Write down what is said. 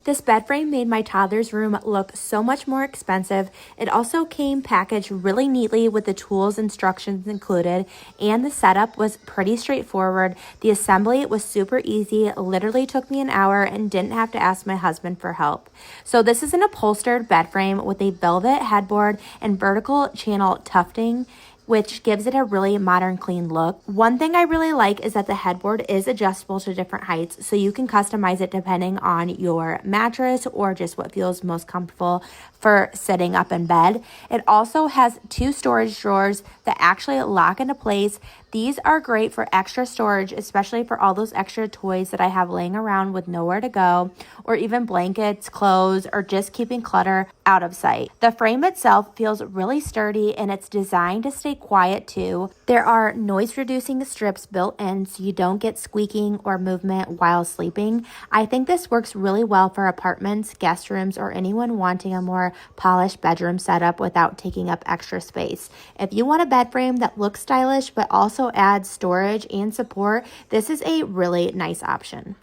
This bed frame made my toddler's room look so much more expensive. It also came packaged really neatly with the tools instructions included, and the setup was pretty straightforward. The assembly was super easy, literally took me an hour, and didn't have to ask my husband for help. So this is an upholstered bed frame with a velvet headboard and vertical channel tufting, which gives it a really modern, clean look. One thing I really like is that the headboard is adjustable to different heights, so you can customize it depending on your mattress or just what feels most comfortable for sitting up in bed. It also has 2 storage drawers that actually lock into place. These are great for extra storage, especially for all those extra toys that I have laying around with nowhere to go, or even blankets, clothes, or just keeping clutter out of sight. The frame itself feels really sturdy, and it's designed to stay quiet too. There are noise reducing strips built in so you don't get squeaking or movement while sleeping. I think this works really well for apartments, guest rooms, or anyone wanting a more polished bedroom setup without taking up extra space. If you want a bed frame that looks stylish but also adds storage and support, this is a really nice option.